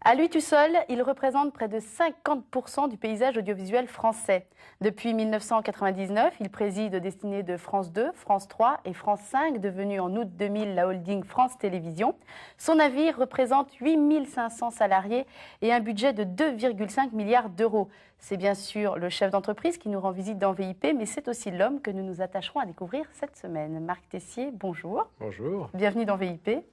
À lui tout seul, il représente près de 50% du paysage audiovisuel français. Depuis 1999, il préside aux destinées de France 2, France 3 et France 5, devenue en août 2000 la holding France Télévisions. Son navire représente 8500 salariés et un budget de 2,5 milliards d'euros. C'est bien sûr le chef d'entreprise qui nous rend visite dans VIP, mais c'est aussi l'homme que nous nous attacherons à découvrir cette semaine. Marc Tessier, bonjour. Bonjour. Bienvenue dans VIP.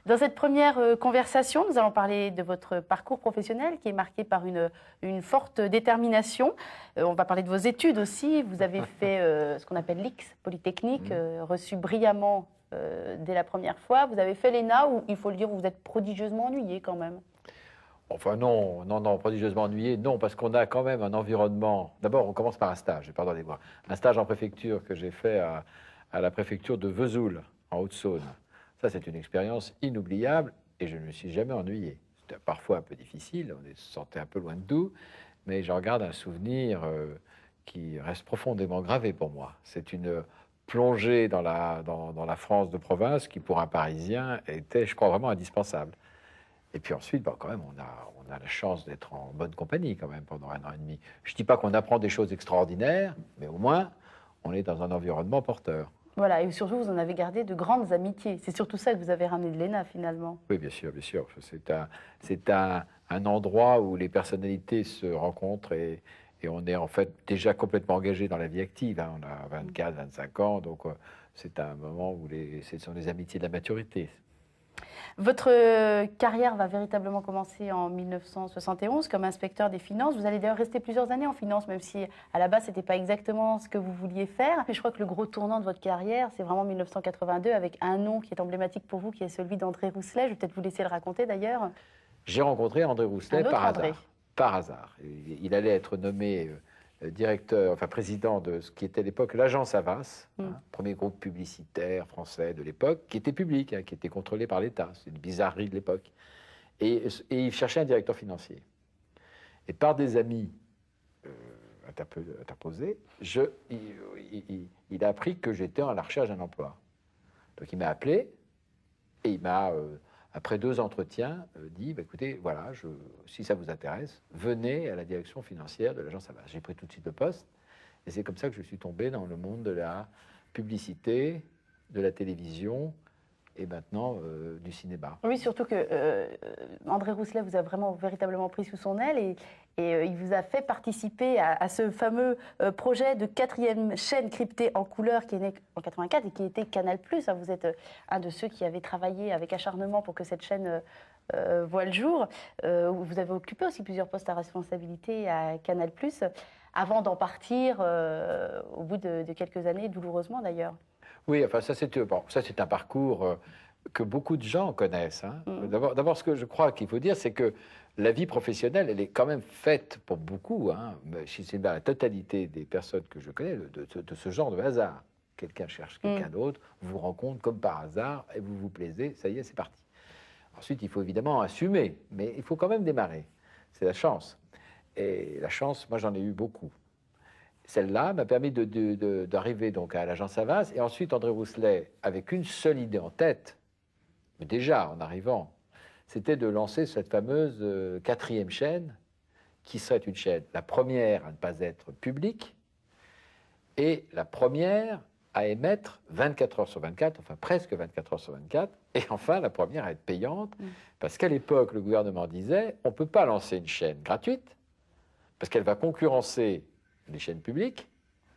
Dans cette première conversation, nous allons parler de votre parcours professionnel qui est marqué par une forte détermination. On va parler de vos études aussi. Vous avez fait ce qu'on appelle l'X, Polytechnique, reçu brillamment dès la première fois. Vous avez fait l'ENA où, il faut le dire, vous êtes prodigieusement ennuyé quand même. Enfin non, prodigieusement ennuyé, non, parce qu'on a quand même un environnement. D'abord, on commence par un stage, pardonnez-moi. Un stage en préfecture que j'ai fait à la préfecture de Vesoul, en Haute-Saône. Ça, c'est une expérience inoubliable et je ne me suis jamais ennuyé. C'était parfois un peu difficile, on se sentait un peu loin de tout, mais j'en garde un souvenir qui reste profondément gravé pour moi. C'est une plongée dans la France de province qui, pour un Parisien, était, je crois, vraiment indispensable. Et puis ensuite, quand même, on a la chance d'être en bonne compagnie quand même pendant 1 an et demi. Je ne dis pas qu'on apprend des choses extraordinaires, mais au moins, on est dans un environnement porteur. Voilà, et surtout, vous en avez gardé de grandes amitiés. C'est surtout ça que vous avez ramené de l'ENA, finalement. Oui, bien sûr, bien sûr. C'est un endroit où les personnalités se rencontrent et on est en fait déjà complètement engagé dans la vie active. Hein. On a 24, 25 ans, donc c'est un moment où ce sont les amitiés de la maturité. Votre carrière va véritablement commencer en 1971 comme inspecteur des finances. Vous allez d'ailleurs rester plusieurs années en finance, même si à la base, ce n'était pas exactement ce que vous vouliez faire. Mais je crois que le gros tournant de votre carrière, c'est vraiment 1982, avec un nom qui est emblématique pour vous, qui est celui d'André Rousselet. Je vais peut-être vous laisser le raconter d'ailleurs. J'ai rencontré André Rousselet par André. hasard. Par hasard. Il allait être nommé directeur, enfin président de ce qui était à l'époque l'agence Havas, premier groupe publicitaire français de l'époque, qui était public, qui était contrôlé par l'État. C'est une bizarrerie de l'époque. Et il cherchait un directeur financier. Et par des amis interposés, il a appris que j'étais à la recherche d'un emploi. Donc il m'a appelé et il m'a, après 2 entretiens, dit écoutez, voilà, si ça vous intéresse, venez à la direction financière de l'agence Havas. J'ai pris tout de suite le poste et c'est comme ça que je suis tombé dans le monde de la publicité, de la télévision et maintenant du cinéma. Oui, surtout que André Rousselet vous a vraiment véritablement pris sous son aile et il vous a fait participer à ce fameux projet de 4e chaîne cryptée en couleur qui est né en 84 et qui était Canal+. Vous êtes un de ceux qui avait travaillé avec acharnement pour que cette chaîne voit le jour. Vous avez occupé aussi plusieurs postes à responsabilité à Canal+, avant d'en partir au bout de quelques années, douloureusement d'ailleurs. Oui, enfin ça c'est un parcours que beaucoup de gens connaissent. Hein. D'abord, ce que je crois qu'il faut dire, c'est que la vie professionnelle, elle est quand même faite pour beaucoup, hein, c'est la totalité des personnes que je connais, de ce genre de hasard. Quelqu'un cherche quelqu'un d'autre, vous rencontre comme par hasard, et vous vous plaisez, ça y est, c'est parti. Ensuite, il faut évidemment assumer, mais il faut quand même démarrer. C'est la chance. Et la chance, moi j'en ai eu beaucoup. Celle-là m'a permis d'arriver donc à l'agence Havas. Et ensuite, André Rousselet, avec une seule idée en tête, mais déjà en arrivant, c'était de lancer cette fameuse 4e chaîne, qui serait une chaîne, la première à ne pas être publique, et la première à émettre 24 heures sur 24, enfin presque 24 heures sur 24, et enfin la première à être payante, parce qu'à l'époque, le gouvernement disait, on ne peut pas lancer une chaîne gratuite, parce qu'elle va concurrencer les chaînes publiques,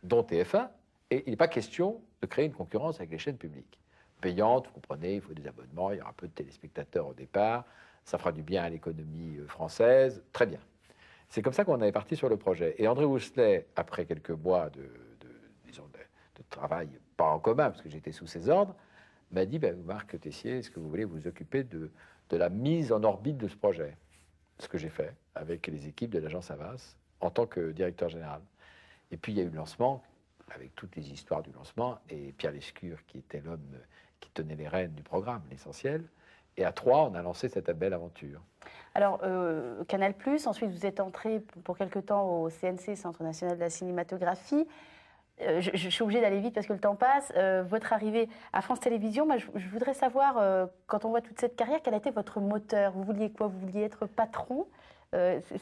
dont TF1, et il n'est pas question de créer une concurrence avec les chaînes publiques. Payantes, vous comprenez, il faut des abonnements, il y aura un peu de téléspectateurs au départ, ça fera du bien à l'économie française, très bien. C'est comme ça qu'on est parti sur le projet. Et André Rousselet, après quelques mois de travail, pas en commun, parce que j'étais sous ses ordres, m'a dit, Marc Tessier, est-ce que vous voulez vous occuper de la mise en orbite de ce projet? Ce que j'ai fait avec les équipes de l'agence Havas en tant que directeur général. Et puis il y a eu le lancement, avec toutes les histoires du lancement, et Pierre Lescure, qui était l'homme qui tenait les rênes du programme, l'essentiel. Et à 3, on a lancé cette belle aventure. Alors, Canal+, ensuite vous êtes entré pour quelque temps au CNC, Centre National de la Cinématographie. je suis obligée d'aller vite parce que le temps passe. Votre arrivée à France Télévisions, moi, je voudrais savoir, quand on voit toute cette carrière, quel a été votre moteur? Vous vouliez quoi? Vous vouliez être patron?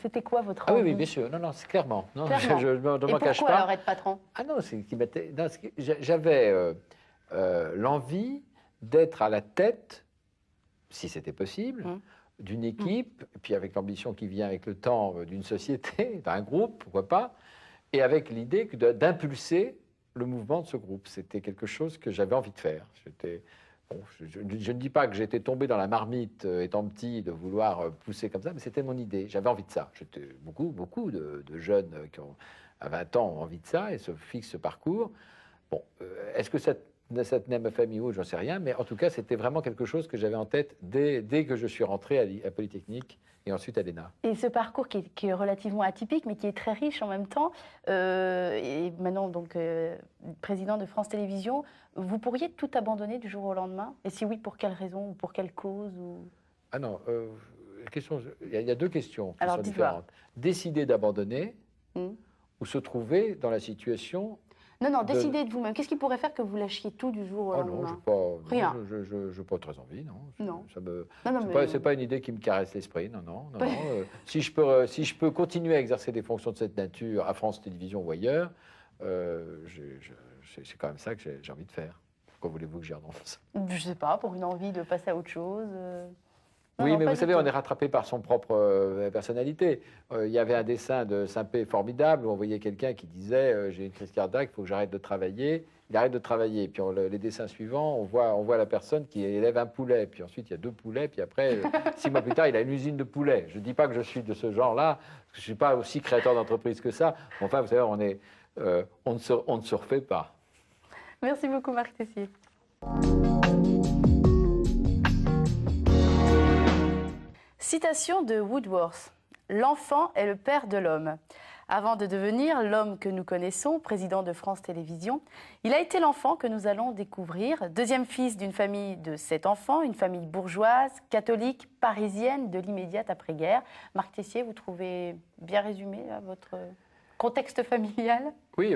C'était quoi votre Ah oui, envie? oui, bien sûr. Non, non, c'est clairement. Non, Clairement. je ne m'en Et cache pourquoi pas. alors être patron? Ah non, c'est qui m'était. Non, j'avais l'envie d'être à la tête, si c'était possible, d'une équipe, et puis avec l'ambition qui vient avec le temps d'une société, d'un groupe, pourquoi pas, et avec l'idée d'impulser le mouvement de ce groupe. C'était quelque chose que j'avais envie de faire. Bon, je ne dis pas que j'étais tombé dans la marmite étant petit de vouloir pousser comme ça, mais c'était mon idée. J'avais envie de ça. Beaucoup de jeunes qui ont à 20 ans ont envie de ça et se fixent ce parcours. Bon, est-ce que ça tenait à ma famille ou autre, j'en sais rien, mais en tout cas, c'était vraiment quelque chose que j'avais en tête dès que je suis rentré à Polytechnique et ensuite à l'ENA. Et ce parcours qui est relativement atypique, mais qui est très riche en même temps, et maintenant donc président de France Télévisions, vous pourriez tout abandonner du jour au lendemain? Et si oui, pour quelle raison ou pour quelle cause ou... Ah non, il y a deux questions qui Alors, sont dites-moi. différentes. Décider d'abandonner ou se trouver dans la situation... Non, décidez de vous-même. Qu'est-ce qui pourrait faire que vous lâchiez tout du jour au Oh lendemain? non, Rien. Je n'ai pas très envie, non. Non. C'est pas une idée qui me caresse l'esprit, non. Si je peux continuer à exercer des fonctions de cette nature à France Télévisions ou ailleurs, c'est quand même ça que j'ai envie de faire. Pourquoi voulez-vous que j'y renonce? Je sais pas, pour une envie de passer à autre chose. Non, Oui, non, mais pas vous du savez, tout. on est rattrapé par son propre personnalité. Il y avait un dessin de Saint-Pé formidable où on voyait quelqu'un qui disait j'ai une crise cardiaque, il faut que j'arrête de travailler. Il arrête de travailler. Puis les dessins suivants, on voit la personne qui élève un poulet. Puis ensuite, il y a 2 poulets. Puis après, 6 mois plus tard, il a une usine de poulets. Je ne dis pas que je suis de ce genre-là, parce que je ne suis pas aussi créateur d'entreprise que ça. Enfin, vous savez, on ne se refait pas. Merci beaucoup, Marc Tessier. Citation de Woodworth. L'enfant est le père de l'homme. Avant de devenir l'homme que nous connaissons, président de France Télévisions, il a été l'enfant que nous allons découvrir. Deuxième fils d'une famille de 7 enfants, une famille bourgeoise, catholique, parisienne de l'immédiate après-guerre. Marc Tessier, vous trouvez bien résumé là, votre contexte familial? Oui,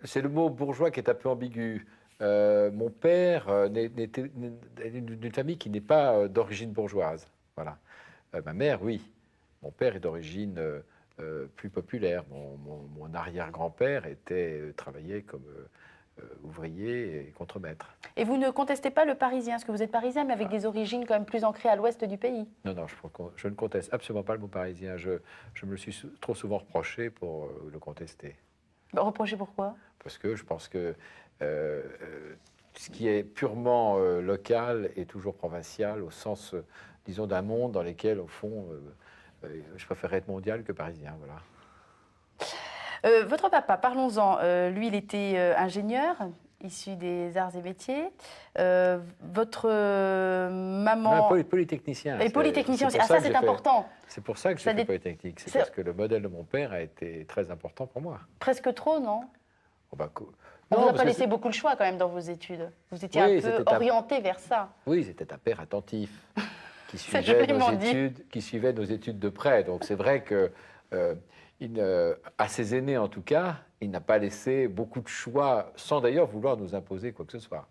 c'est le mot bourgeois qui est un peu ambigu. Mon père est d'une famille qui n'est pas d'origine bourgeoise. Voilà. Ma mère, oui. Mon père est d'origine plus populaire. Mon arrière-grand-père travaillait comme ouvrier et contremaître. Et vous ne contestez pas le parisien, parce que vous êtes parisien, mais avec des origines quand même plus ancrées à l'ouest du pays? Non, je ne conteste absolument pas le mot parisien. Je me le suis trop souvent reproché pour le contester. Reprochez pourquoi? Parce que je pense que ce qui est purement local est toujours provincial, au sens, disons, d'un monde dans lequel, au fond, je préférerais être mondial que parisien. Voilà. Votre papa, parlons-en. Lui, il était ingénieur, issu des arts et métiers. Votre maman... Non, polytechnicien. Et polytechnicien aussi. Ah, ça, c'est important. C'est pour ça que j'ai fait Polytechnique. C'est parce que le modèle de mon père a été très important pour moi. Presque trop, non? Oh, bah, on ne vous a pas laissé beaucoup de choix quand même dans vos études. Vous étiez un peu orienté vers ça. Oui, c'était un père attentif qui suivait nos études de près. Donc c'est vrai que à ses aînés en tout cas, il n'a pas laissé beaucoup de choix, sans d'ailleurs vouloir nous imposer quoi que ce soit.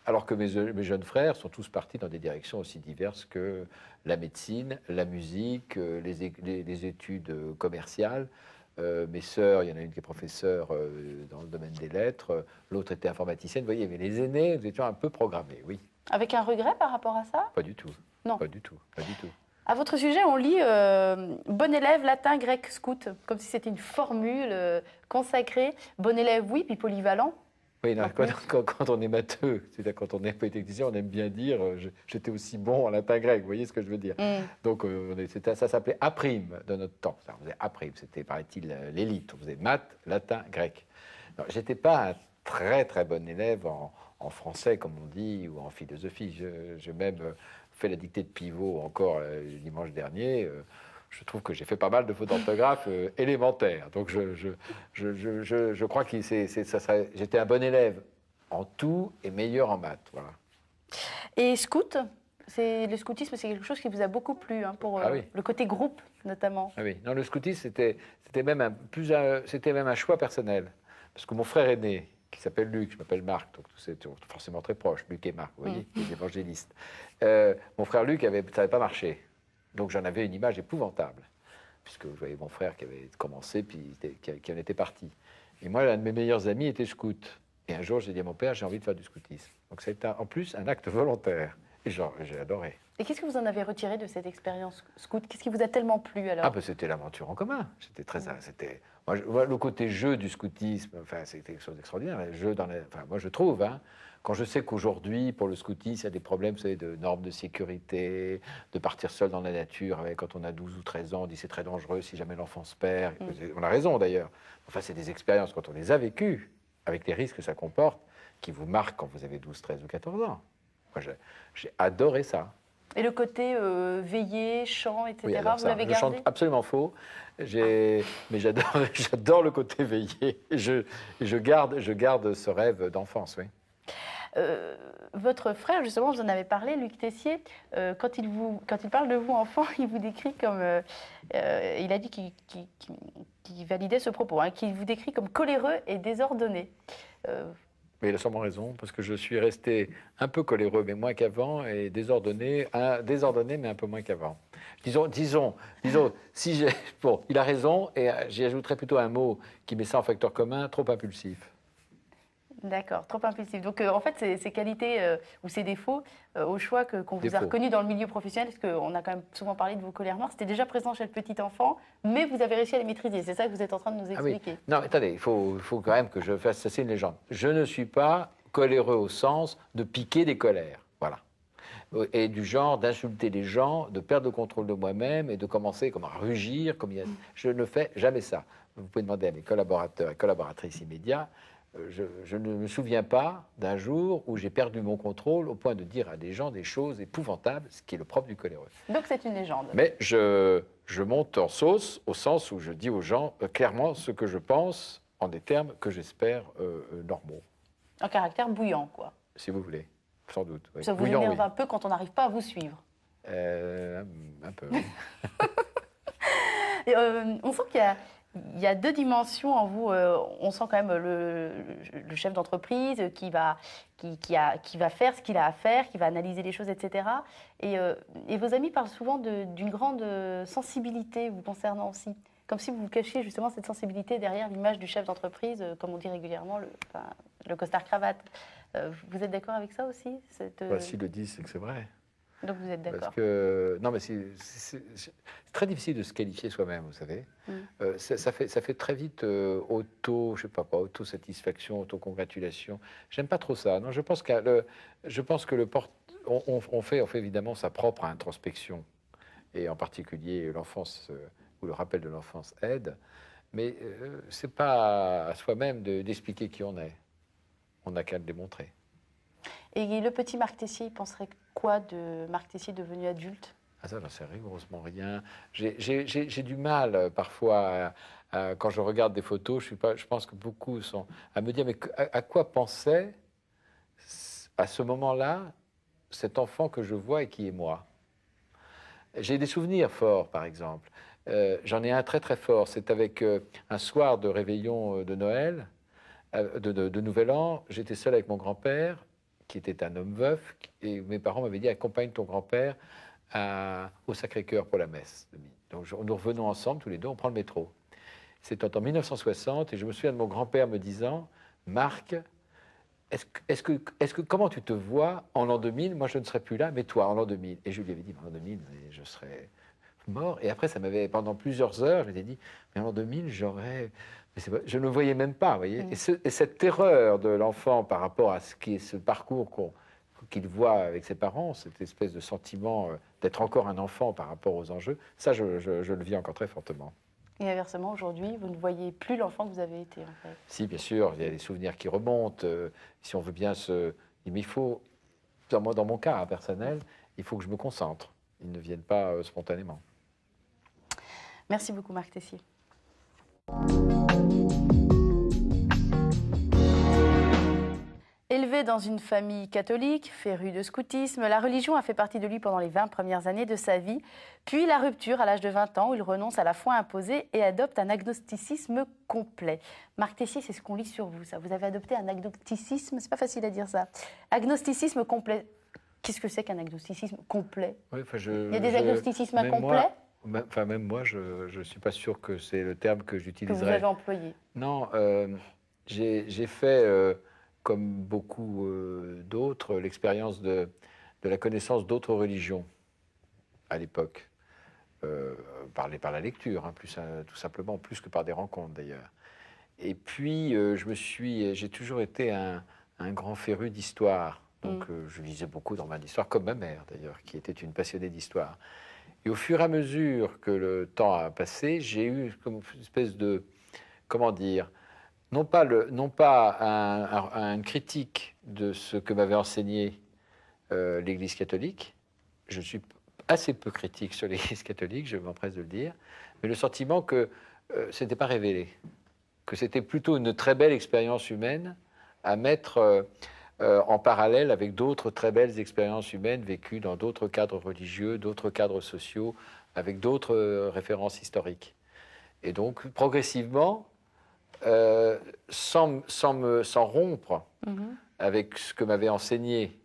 Alors que mes jeunes frères sont tous partis dans des directions aussi diverses que la médecine, la musique, les études commerciales. Mes sœurs, il y en a une qui est professeure dans le domaine des lettres, l'autre était informaticienne. Vous voyez, mais les aînés, nous étions un peu programmés, oui. Avec un regret par rapport à ça? Pas du tout. Non. Pas du tout. À votre sujet, on lit bon élève latin, grec, scout, comme si c'était une formule consacrée. Bon élève, oui, puis polyvalent. Oui, non, quand on est matheux, c'est-à-dire quand on est polytechnicien, on aime bien dire j'étais aussi bon en latin grec, vous voyez ce que je veux dire. Donc ça s'appelait A' de notre temps. Ça, on faisait A', c'était, paraît-il, l'élite. On faisait maths, latin, grec. Je n'étais pas un très très bon élève en français, comme on dit, ou en philosophie. J'ai même fait la dictée de pivot encore le dimanche dernier. Je trouve que j'ai fait pas mal de fautes d'orthographe élémentaires. Donc je crois que j'étais un bon élève en tout et meilleur en maths. Voilà. Et scout, le scoutisme, c'est quelque chose qui vous a beaucoup plu, hein, pour Ah oui. le côté groupe, notamment. Ah oui, non, le scoutisme, c'était même un choix personnel. Parce que mon frère aîné, qui s'appelle Luc, je m'appelle Marc, donc c'est forcément très proche, Luc et Marc, vous voyez, les évangélistes. Mon frère Luc, ça n'avait pas marché. Donc j'en avais une image épouvantable. Puisque je voyais mon frère qui avait commencé, puis qui en était parti. Et moi, l'un de mes meilleurs amis était scout. Et un jour, j'ai dit à mon père, j'ai envie de faire du scoutisme. Donc c'est en plus un acte volontaire. Et j'ai adoré. Et qu'est-ce que vous en avez retiré de cette expérience scout? Qu'est-ce qui vous a tellement plu alors? Ah, ben, c'était l'aventure en commun. Moi, le côté jeu du scoutisme, enfin, c'était quelque chose d'extraordinaire. Moi, je trouve, hein, quand je sais qu'aujourd'hui, pour le scoutisme, il y a des problèmes, vous savez, de normes de sécurité, de partir seul dans la nature. Quand on a 12 ou 13 ans, on dit c'est très dangereux si jamais l'enfant se perd. On a raison d'ailleurs. Enfin, c'est des expériences, quand on les a vécues, avec les risques que ça comporte, qui vous marquent quand vous avez 12, 13 ou 14 ans. Moi, j'ai adoré ça. Et le côté veillée, chant, etc., Oui, vous l'avez je gardé? chante absolument faux, mais j'adore le côté veillé. Je garde ce rêve d'enfance, oui. Votre frère, justement, vous en avez parlé, Luc Tessier, quand il parle de vous, enfant, il vous décrit comme... il a dit qu'il validait ce propos, hein, qu'il vous décrit comme coléreux et désordonné. Mais il a sûrement raison, parce que je suis resté un peu coléreux, mais moins qu'avant, et désordonné, mais un peu moins qu'avant. Disons, bon, il a raison, et j'y ajouterais plutôt un mot qui met ça en facteur commun, trop impulsif. D'accord, trop impulsif. Donc, en fait, ces qualités ou ces défauts, au choix qu'on vous a reconnus dans le milieu professionnel, parce qu'on a quand même souvent parlé de vos colères noires, c'était déjà présent chez le petit enfant, mais vous avez réussi à les maîtriser. C'est ça que vous êtes en train de nous expliquer. Ah oui. Non, attendez, il faut quand même que je fasse... Ça, c'est une légende. Je ne suis pas coléreux au sens de piquer des colères. Voilà. Et du genre d'insulter les gens, de perdre le contrôle de moi-même et de commencer comme à rugir. Je ne fais jamais ça. Vous pouvez demander à mes collaborateurs et collaboratrices immédiats. Je ne me souviens pas d'un jour où j'ai perdu mon contrôle au point de dire à des gens des choses épouvantables, ce qui est le propre du coléreux. Donc c'est une légende. Mais je monte en sauce au sens où je dis aux gens clairement ce que je pense en des termes que j'espère normaux. Un caractère bouillant, quoi. Si vous voulez, sans doute. Oui. Ça vous énerve un peu quand on n'arrive pas à vous suivre. Un peu, oui. Et, on sent qu'il y a deux dimensions en vous. On sent quand même le chef d'entreprise qui va faire ce qu'il a à faire, qui va analyser les choses, etc. Et vos amis parlent souvent d'une grande sensibilité vous concernant aussi. Comme si vous cachiez justement cette sensibilité derrière l'image du chef d'entreprise, comme on dit régulièrement, le costard-cravate. Vous êtes d'accord avec ça aussi S'ils le disent, c'est que c'est vrai. Donc vous êtes d'accord. Parce que non, mais c'est très difficile de se qualifier soi-même, vous savez. Ça fait très vite autosatisfaction, autocongratulation. J'aime pas trop ça. Non, je pense que on fait évidemment sa propre introspection, et en particulier l'enfance ou le rappel de l'enfance aide. Mais c'est pas à soi-même d'expliquer qui on est. On n'a qu'à le démontrer. Et le petit Marc Tessier, il penserait quoi de Marc Tessier devenu adulte? Ah, ça, j'en sais rigoureusement rien. J'ai du mal parfois, quand je regarde des photos, je pense que beaucoup sont à me dire, mais à quoi pensait à ce moment-là cet enfant que je vois et qui est moi? J'ai des souvenirs forts, par exemple. J'en ai un très très fort. C'est avec un soir de réveillon de Noël, de Nouvel An. J'étais seul avec mon grand-père, qui était un homme veuf, et mes parents m'avaient dit « accompagne ton grand-père au Sacré-Cœur pour la messe de midi ». Donc nous revenons ensemble, tous les deux, on prend le métro. C'était en 1960, et je me souviens de mon grand-père me disant « Marc, comment tu te vois en l'an 2000 ? Moi, je ne serai plus là, mais toi, en l'an 2000 ». Et je lui avais dit « en l'an 2000, je serais mort ». Et après, pendant plusieurs heures, je m'étais dit « mais en l'an 2000, j'aurais… » Je ne le voyais même pas, vous voyez. Et cette terreur de l'enfant par rapport à ce parcours qu'il voit avec ses parents, cette espèce de sentiment d'être encore un enfant par rapport aux enjeux, ça, je le vis encore très fortement. Et inversement, aujourd'hui, vous ne voyez plus l'enfant que vous avez été, en fait. Si, bien sûr, il y a des souvenirs qui remontent. Si on veut bien mais il faut, dans mon cas personnel, il faut que je me concentre. Ils ne viennent pas spontanément. Merci beaucoup, Marc Tessier. Élevé dans une famille catholique, féru de scoutisme, la religion a fait partie de lui pendant les 20 premières années de sa vie, puis la rupture à l'âge de 20 ans où il renonce à la foi imposée et adopte un agnosticisme complet. Marc Tessier, c'est ce qu'on lit sur vous, ça. Vous avez adopté un agnosticisme, c'est pas facile à dire ça. Agnosticisme complet. Qu'est-ce que c'est qu'un agnosticisme complet? Oui, enfin, Il y a des agnosticismes incomplets Même moi, je ne suis pas sûr que c'est le terme que que vous j'utiliserais. avez employé. Non, j'ai fait, comme beaucoup d'autres, l'expérience de la connaissance d'autres religions à l'époque, par la lecture, hein, tout simplement, plus que par des rencontres d'ailleurs. Et puis, j'ai toujours été un grand féru d'histoire. Donc, je lisais beaucoup de romans d'histoire, comme ma mère d'ailleurs, qui était une passionnée d'histoire. Et au fur et à mesure que le temps a passé, j'ai eu comme une espèce de, comment dire, non pas une critique de ce que m'avait enseigné l'Église catholique. Je suis assez peu critique sur l'Église catholique, je m'empresse de le dire, mais le sentiment que ce n'était pas révélé, que c'était plutôt une très belle expérience humaine à mettre en parallèle avec d'autres très belles expériences humaines vécues dans d'autres cadres religieux, d'autres cadres sociaux, avec d'autres références historiques. Et donc, progressivement, sans rompre avec ce que m'avait enseigné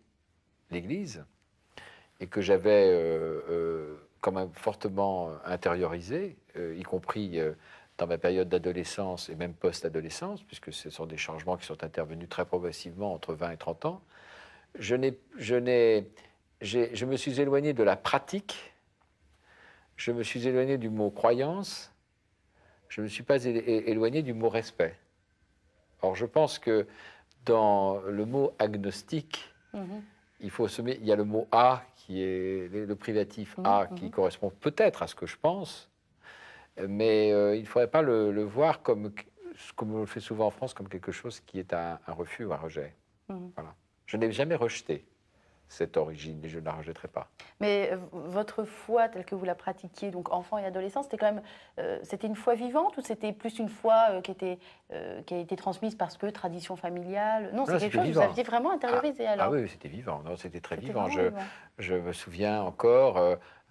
l'Église, et que j'avais quand même fortement intériorisé, y compris dans ma période d'adolescence et même post-adolescence, puisque ce sont des changements qui sont intervenus très progressivement entre 20 et 30 ans, je me suis éloigné de la pratique, je me suis éloigné du mot croyance, je ne me suis pas éloigné du mot respect. Or, je pense que dans le mot agnostique, il y a le mot « a » qui est le privatif « a » qui correspond peut-être à ce que je pense, mais il ne faudrait pas le voir comme on le fait souvent en France, comme quelque chose qui est un refus ou un rejet. Voilà. Je n'ai jamais rejeté cette origine et je ne la rejetterai pas. Mais votre foi telle que vous la pratiquiez, donc enfant et adolescent, c'était quand même, c'était une foi vivante ou c'était plus une foi qui a été transmise parce que tradition familiale? Non, c'est quelque chose que vous aviez vraiment intériorisé alors. Ah oui, c'était vivant, non, c'était très vivant. Vivant. Je me souviens encore,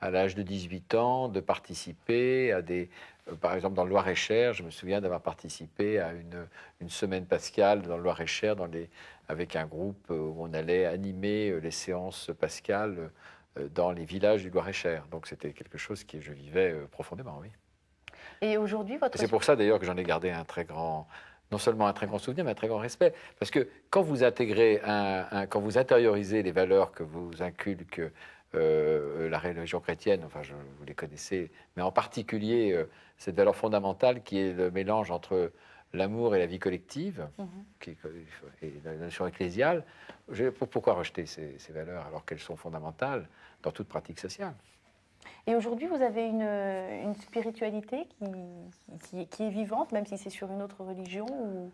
à l'âge de 18 ans, de participer à des... par exemple, dans le Loir-et-Cher, je me souviens d'avoir participé à une semaine pascale dans le Loir-et-Cher, avec un groupe où on allait animer les séances pascales dans les villages du Loir-et-Cher. Donc c'était quelque chose que je vivais profondément, oui. Et aujourd'hui, C'est pour ça d'ailleurs que j'en ai gardé non seulement un très grand souvenir, mais un très grand respect. Parce que quand vous intégrez, quand vous intériorisez les valeurs que vous inculque la religion chrétienne, enfin vous les connaissez, mais en particulier cette valeur fondamentale qui est le mélange entre l'amour et la vie collective, et la notion ecclésiale, pourquoi rejeter ces valeurs alors qu'elles sont fondamentales dans toute pratique sociale? Et aujourd'hui, vous avez une spiritualité qui est vivante, même si c'est sur une autre religion ou...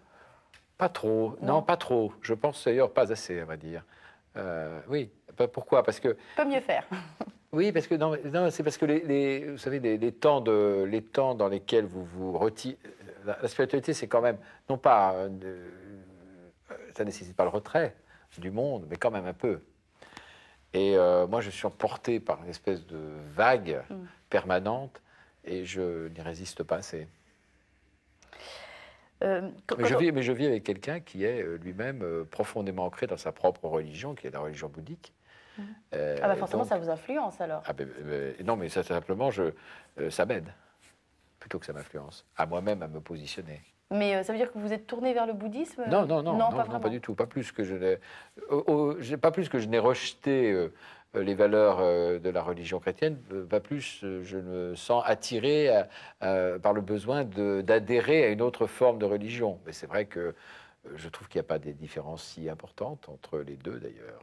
Pas trop, non, pas trop. Je pense d'ailleurs pas assez, à vrai dire. Oui, pourquoi? Parce que... Peut mieux faire. Oui, parce que non, c'est parce que vous savez, les temps dans lesquels vous vous retirez... La spiritualité, c'est quand même, non pas... ça ne nécessite pas le retrait du monde, mais quand même un peu. Et moi, je suis emporté par une espèce de vague permanente et je n'y résiste pas assez. Mais je vis avec quelqu'un qui est lui-même profondément ancré dans sa propre religion, qui est la religion bouddhique. Forcément, donc, ça vous influence alors. Non, mais ça simplement, ça m'aide, plutôt que ça m'influence, à moi-même à me positionner. Mais ça veut dire que vous êtes tourné vers le bouddhisme? Non, pas du tout. Pas plus que je n'ai rejeté les valeurs de la religion chrétienne, pas plus je me sens attiré par le besoin d'adhérer à une autre forme de religion. Mais c'est vrai que je trouve qu'il n'y a pas des différences si importantes entre les deux, d'ailleurs,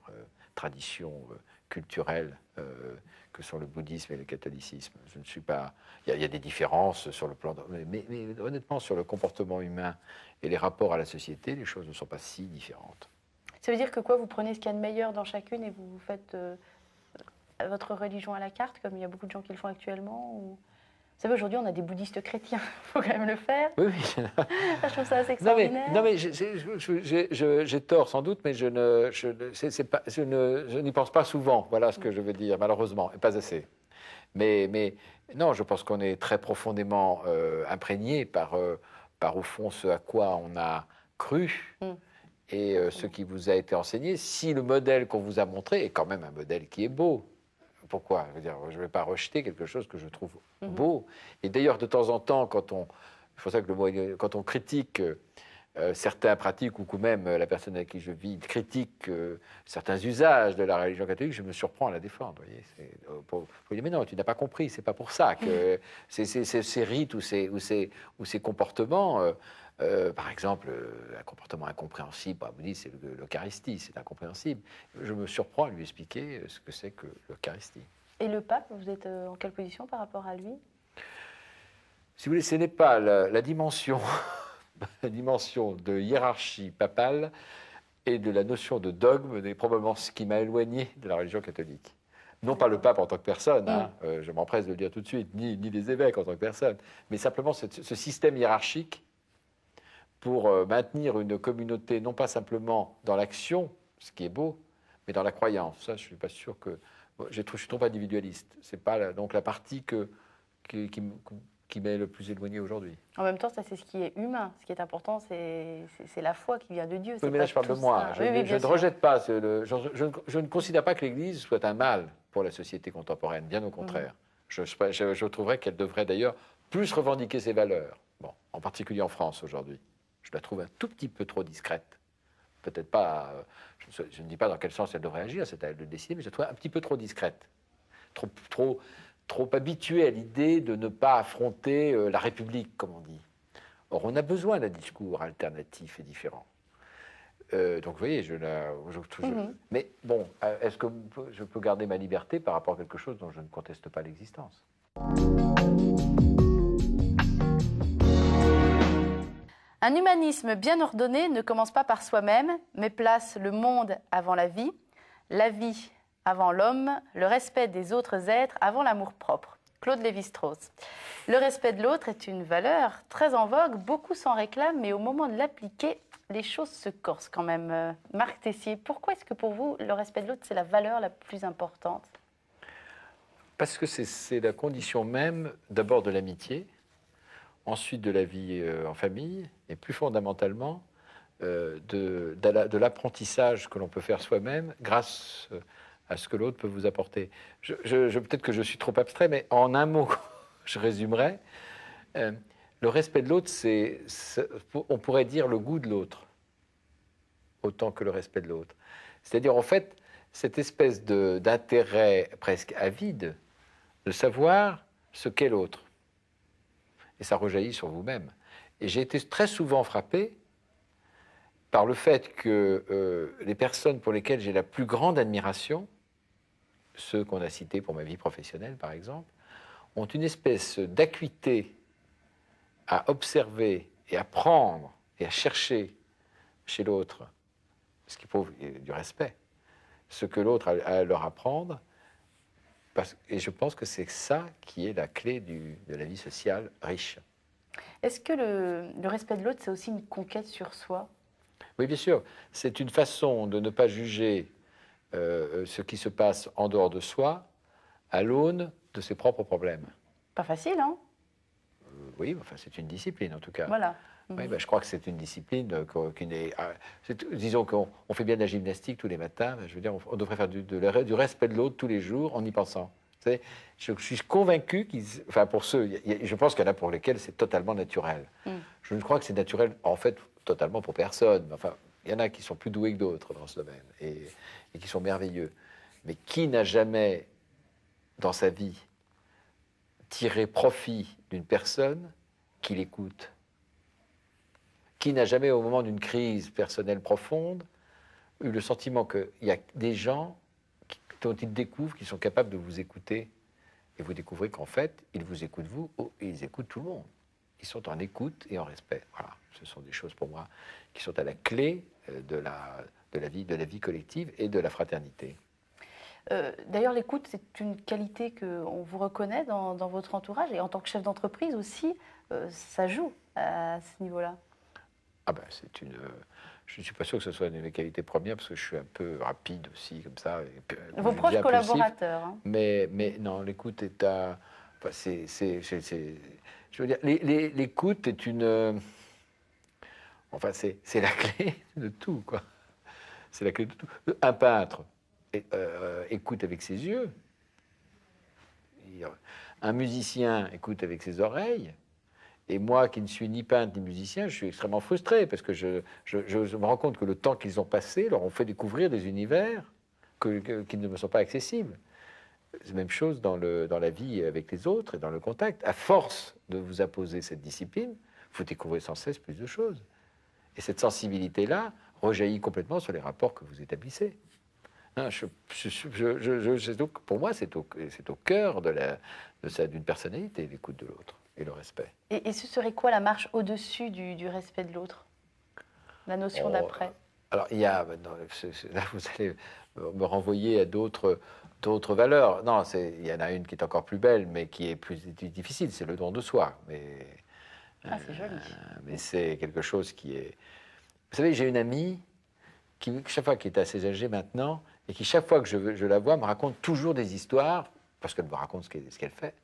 traditions culturelles que sont le bouddhisme et le catholicisme. Je ne suis pas... Il y a des différences sur le plan... Mais honnêtement, sur le comportement humain et les rapports à la société, les choses ne sont pas si différentes. Ça veut dire que quoi, vous prenez ce qu'il y a de meilleur dans chacune et vous faites votre religion à la carte, comme il y a beaucoup de gens qui le font actuellement ou... Vous savez, aujourd'hui, on a des bouddhistes chrétiens, il faut quand même le faire. Oui, oui. Je trouve ça assez Non mais, extraordinaire. non, mais j'ai tort sans doute, mais je n'y pense pas souvent. Voilà ce que je veux dire, malheureusement, et pas assez. Mais non, je pense qu'on est très profondément imprégné par, au fond, ce à quoi on a cru et ce qui vous a été enseigné. Si le modèle qu'on vous a montré est quand même un modèle qui est beau, pourquoi? Je ne vais pas rejeter quelque chose que je trouve beau. Et d'ailleurs, de temps en temps, c'est pour ça que quand on critique certaines pratiques, ou même la personne avec qui je vis critique certains usages de la religion catholique, je me surprends à la défendre. Vous voyez, pour dire, mais non, tu n'as pas compris, c'est pas pour ça que ces rites ou ces comportements, par exemple, un comportement incompréhensible, vous dites, c'est l'Eucharistie, c'est incompréhensible. Je me surprends à lui expliquer ce que c'est que l'Eucharistie. Et le pape, vous êtes en quelle position par rapport à lui? Si vous voulez, ce n'est pas la dimension, la dimension de hiérarchie papale et de la notion de dogme, est probablement ce qui m'a éloigné de la religion catholique. Non pas le pape en tant que personne, hein, je m'empresse de le dire tout de suite, ni les évêques en tant que personne, mais simplement ce système hiérarchique pour maintenir une communauté, non pas simplement dans l'action, ce qui est beau, mais dans la croyance. Ça, je ne suis pas sûr que... Je suis trop individualiste. C'est pas donc la partie qui m'est le plus éloigné aujourd'hui. En même temps, ça c'est ce qui est humain. Ce qui est important, c'est la foi qui vient de Dieu. Oui, mais là je parle de moi. Je ne rejette pas. Je ne considère pas que l'Église soit un mal pour la société contemporaine. Bien au contraire. Je trouverais qu'elle devrait d'ailleurs plus revendiquer ses valeurs. Bon, en particulier en France aujourd'hui. Je la trouve un tout petit peu trop discrète. Peut-être pas. Je ne dis pas dans quel sens elle devrait agir. C'est à elle de décider, mais je la trouve un petit peu trop discrète. Trop habitué à l'idée de ne pas affronter la République, comme on dit. Or, on a besoin d'un discours alternatif et différent. Donc, vous voyez, mais bon, est-ce que je peux garder ma liberté par rapport à quelque chose dont je ne conteste pas l'existence? Un humanisme bien ordonné ne commence pas par soi-même, mais place le monde avant la vie avant l'homme, le respect des autres êtres avant l'amour-propre. Claude Lévi-Strauss. Le respect de l'autre est une valeur très en vogue, beaucoup s'en réclament, mais au moment de l'appliquer, les choses se corsent quand même. Marc Tessier, pourquoi est-ce que pour vous, le respect de l'autre, c'est la valeur la plus importante? Parce que c'est la condition même, d'abord de l'amitié, ensuite de la vie en famille, et plus fondamentalement, de l'apprentissage que l'on peut faire soi-même grâce à ce que l'autre peut vous apporter. Peut-être que je suis trop abstrait, mais en un mot, je résumerai. Le respect de l'autre, on pourrait dire le goût de l'autre, autant que le respect de l'autre. C'est-à-dire, en fait, cette espèce d'intérêt presque avide de savoir ce qu'est l'autre. Et ça rejaillit sur vous-même. Et j'ai été très souvent frappé par le fait que les personnes pour lesquelles j'ai la plus grande admiration, ceux qu'on a cités pour ma vie professionnelle, par exemple, ont une espèce d'acuité à observer et à prendre et à chercher chez l'autre, ce qui prouve du respect, ce que l'autre a à leur apprendre. Et je pense que c'est ça qui est la clé de la vie sociale riche. Est-ce que le respect de l'autre, c'est aussi une conquête sur soi? Oui, bien sûr. C'est une façon de ne pas juger ce qui se passe en dehors de soi à l'aune de ses propres problèmes. Pas facile, hein? Oui, enfin, c'est une discipline en tout cas. Voilà. Oui, je crois que c'est une discipline qui n'est... disons qu'on fait bien de la gymnastique tous les matins, je veux dire, on devrait faire du respect de l'autre tous les jours en y pensant. Vous savez, je suis convaincu pour ceux, je pense qu'il y en a pour lesquels c'est totalement naturel. Je ne crois que c'est naturel, en fait, totalement pour personne. Enfin, il y en a qui sont plus doués que d'autres dans ce domaine et qui sont merveilleux. Mais qui n'a jamais, dans sa vie, tiré profit d'une personne qui l'écoute? Qui n'a jamais, au moment d'une crise personnelle profonde, eu le sentiment qu'il y a des gens dont ils découvrent qu'ils sont capables de vous écouter, et vous découvrez qu'en fait, ils vous écoutent vous, et ils écoutent tout le monde. Ils sont en écoute et en respect. Voilà, ce sont des choses pour moi qui sont à la clé de la vie collective et de la fraternité. D'ailleurs, l'écoute, c'est une qualité qu'on vous reconnaît dans votre entourage. Et en tant que chef d'entreprise aussi, ça joue à ce niveau-là. Ah ben, je ne suis pas sûr que ce soit une de mes qualités premières, parce que je suis un peu rapide aussi, comme ça. Et puis, Vos je proches dis impulsif. collaborateurs. Hein. Mais non, l'écoute est à... Enfin, je veux dire, l'écoute est une... Enfin, c'est la clé de tout, quoi. C'est la clé de tout. Un peintre écoute avec ses yeux. Un musicien écoute avec ses oreilles. Et moi, qui ne suis ni peintre ni musicien, je suis extrêmement frustré parce que je me rends compte que le temps qu'ils ont passé leur ont fait découvrir des univers qui ne me sont pas accessibles. C'est la même chose dans la vie avec les autres et dans le contact. À force de vous imposer cette discipline, vous découvrez sans cesse plus de choses. Et cette sensibilité-là rejaillit complètement sur les rapports que vous établissez. Hein, donc, pour moi, c'est au cœur d'une personnalité, l'écoute de l'autre et le respect. Et ce serait quoi la marche au-dessus du respect de l'autre? La notion d'après? Alors, il y a... Là, vous allez me renvoyer à d'autres valeurs. Non, il y en a une qui est encore plus belle, mais qui est plus difficile, c'est le don de soi. C'est joli. Mais c'est quelque chose qui est... Vous savez, j'ai une amie qui, chaque fois, qui est assez âgée maintenant, et qui, chaque fois que je la vois, me raconte toujours des histoires, parce qu'elle me raconte ce qu'elle fait.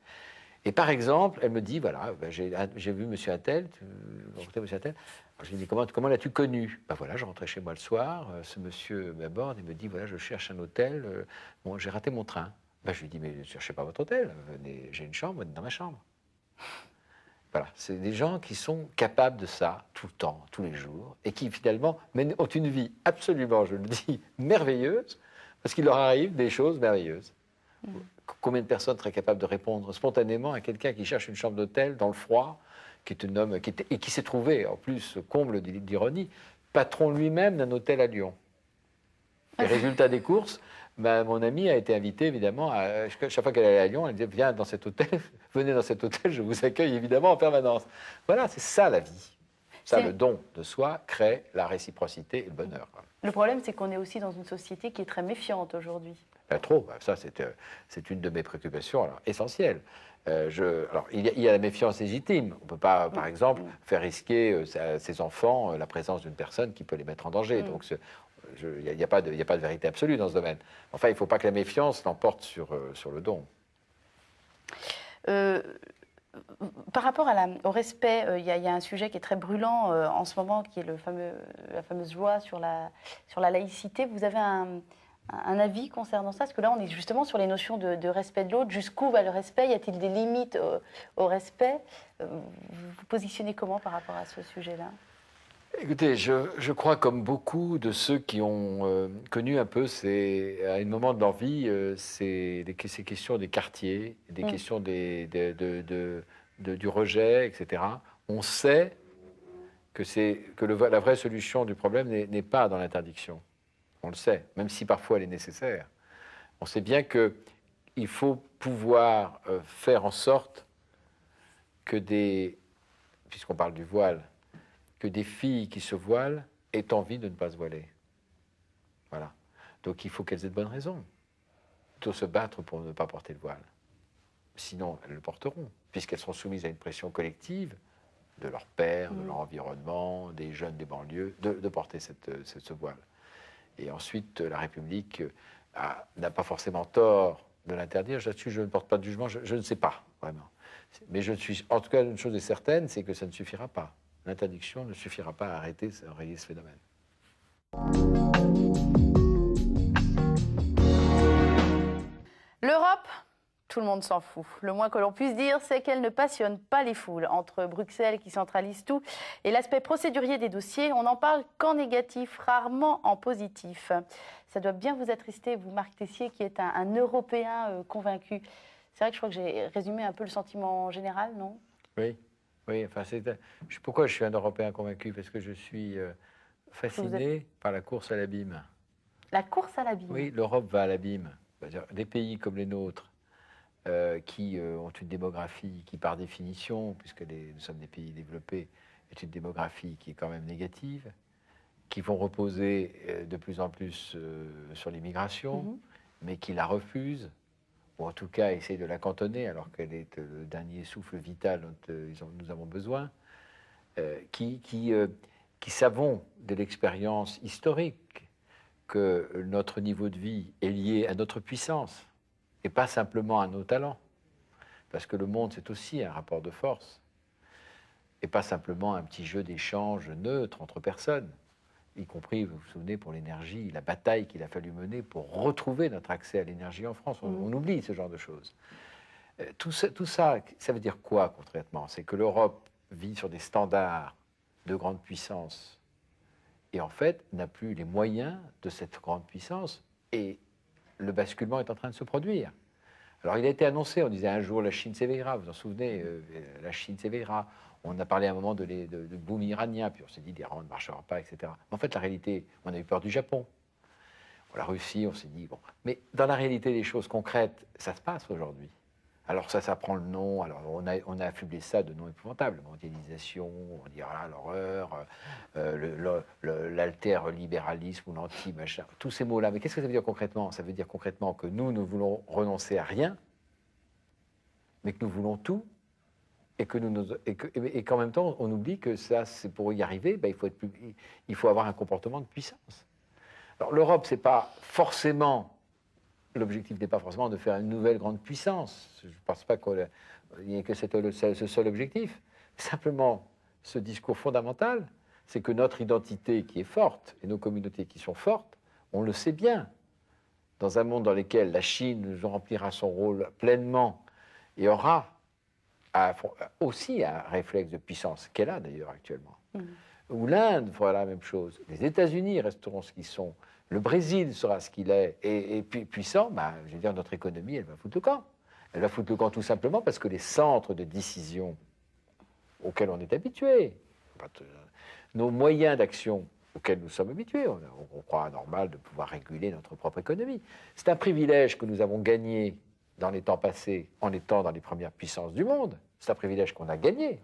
Et par exemple, elle me dit, voilà, ben j'ai vu monsieur Attel, monsieur Attel. Alors, je lui dis, comment l'as-tu connu? Ben voilà, je rentrais chez moi le soir, ce monsieur m'aborde et me dit, voilà, je cherche un hôtel, bon, j'ai raté mon train. Ben, je lui dis, mais ne cherchez pas votre hôtel, venez, j'ai une chambre, venez dans ma chambre. Voilà, c'est des gens qui sont capables de ça tout le temps, tous les jours, et qui finalement ont une vie absolument, je le dis, merveilleuse, parce qu'il leur arrive des choses merveilleuses. Combien de personnes seraient capables de répondre spontanément à quelqu'un qui cherche une chambre d'hôtel dans le froid, qui est un homme et qui s'est trouvé, en plus, comble d'ironie, patron lui-même d'un hôtel à Lyon. Et résultat des courses, mon amie a été invitée, évidemment, chaque fois qu'elle allait à Lyon, elle disait, viens dans cet hôtel, venez dans cet hôtel, je vous accueille évidemment en permanence. Voilà, c'est ça la vie. Ça, le don de soi crée la réciprocité et le bonheur. Le problème, c'est qu'on est aussi dans une société qui est très méfiante aujourd'hui. Trop, ça c'est une de mes préoccupations essentielles. Alors, il y a la méfiance légitime. On ne peut pas, par exemple, faire risquer à ses enfants la présence d'une personne qui peut les mettre en danger. Donc, il n'y a pas de vérité absolue dans ce domaine. Enfin, il ne faut pas que la méfiance l'emporte sur le don. Par rapport au respect, il y a un sujet qui est très brûlant en ce moment, qui est la fameuse loi sur la laïcité. Vous avez un avis concernant ça? Parce que là, on est justement sur les notions de respect de l'autre. Jusqu'où va le respect? Y a-t-il des limites au respect? Vous vous positionnez comment par rapport à ce sujet-là? Écoutez, je crois comme beaucoup de ceux qui ont connu un peu, à un moment de leur vie, ces questions des quartiers, des questions du rejet, etc. On sait que la vraie solution du problème n'est pas dans l'interdiction. On le sait, même si parfois elle est nécessaire. On sait bien qu'il faut pouvoir faire en sorte que puisqu'on parle du voile, que des filles qui se voilent aient envie de ne pas se voiler. Voilà. Donc il faut qu'elles aient de bonnes raisons. Plutôt se battre pour ne pas porter le voile. Sinon, elles le porteront, puisqu'elles seront soumises à une pression collective de leur père, de leur environnement, des jeunes des banlieues, de porter ce voile. Et ensuite, la République n'a pas forcément tort de l'interdire. Là-dessus, je ne porte pas de jugement, je ne sais pas, vraiment. Mais en tout cas, une chose est certaine, c'est que ça ne suffira pas. L'interdiction ne suffira pas à enrayer ce phénomène. L'Europe, tout le monde s'en fout. Le moins que l'on puisse dire, c'est qu'elle ne passionne pas les foules. Entre Bruxelles qui centralise tout et l'aspect procédurier des dossiers, on n'en parle qu'en négatif, rarement en positif. Ça doit bien vous attrister, vous, Marc Tessier, qui est un Européen convaincu. C'est vrai que je crois que j'ai résumé un peu le sentiment général, non? Oui. Oui, enfin, pourquoi je suis un Européen convaincu? Parce que je suis fasciné par la course à l'abîme. La course à l'abîme? Oui, l'Europe va à l'abîme. Des pays comme les nôtres, qui ont une démographie qui, par définition, puisque nous sommes des pays développés, est une démographie qui est quand même négative, qui vont reposer de plus en plus sur l'immigration, mais qui la refuse, ou en tout cas essaie de la cantonner alors qu'elle est le dernier souffle vital dont nous avons besoin, qui savons de l'expérience historique que notre niveau de vie est lié à notre puissance et pas simplement à nos talents. Parce que le monde, c'est aussi un rapport de force et pas simplement un petit jeu d'échange neutre entre personnes, y compris, vous vous souvenez, pour l'énergie, la bataille qu'il a fallu mener pour retrouver notre accès à l'énergie en France. On oublie ce genre de choses. Tout ça, ça veut dire quoi concrètement? C'est que l'Europe vit sur des standards de grande puissance et en fait n'a plus les moyens de cette grande puissance et le basculement est en train de se produire. Alors il a été annoncé, on disait un jour la Chine s'éveillera, vous vous en souvenez, la Chine s'éveillera. On a parlé à un moment de boom iranien, puis on s'est dit l'Iran ne marchera pas, etc. Mais en fait la réalité, on a eu peur du Japon. La Russie, on s'est dit, bon. Mais dans la réalité des choses concrètes, ça se passe aujourd'hui. Alors ça prend le nom, alors on a affublé ça de noms épouvantables, mondialisation, on dira l'horreur, l'alter-libéralisme ou l'anti-machin, tous ces mots-là. Mais qu'est-ce que ça veut dire concrètement? Ça veut dire concrètement que nous ne voulons renoncer à rien, mais que nous voulons tout, et qu'en même temps, on oublie que ça, c'est pour y arriver, ben, il faut avoir un comportement de puissance. Alors l'Europe, c'est pas forcément... L'objectif n'est pas forcément de faire une nouvelle grande puissance. Je ne pense pas qu'il n'y ait que ce seul objectif. Simplement, ce discours fondamental, c'est que notre identité qui est forte et nos communautés qui sont fortes, on le sait bien. Dans un monde dans lequel la Chine remplira son rôle pleinement et aura aussi un réflexe de puissance, qu'elle a d'ailleurs actuellement, où l'Inde fera la même chose, les États-Unis resteront ce qu'ils sont, le Brésil sera ce qu'il est, et puis puissant, ben, je veux dire, notre économie, elle va foutre le camp. Elle va foutre le camp tout simplement parce que les centres de décision auxquels on est habitué, nos moyens d'action auxquels nous sommes habitués, on croit normal de pouvoir réguler notre propre économie. C'est un privilège que nous avons gagné dans les temps passés en étant dans les premières puissances du monde. C'est un privilège qu'on a gagné,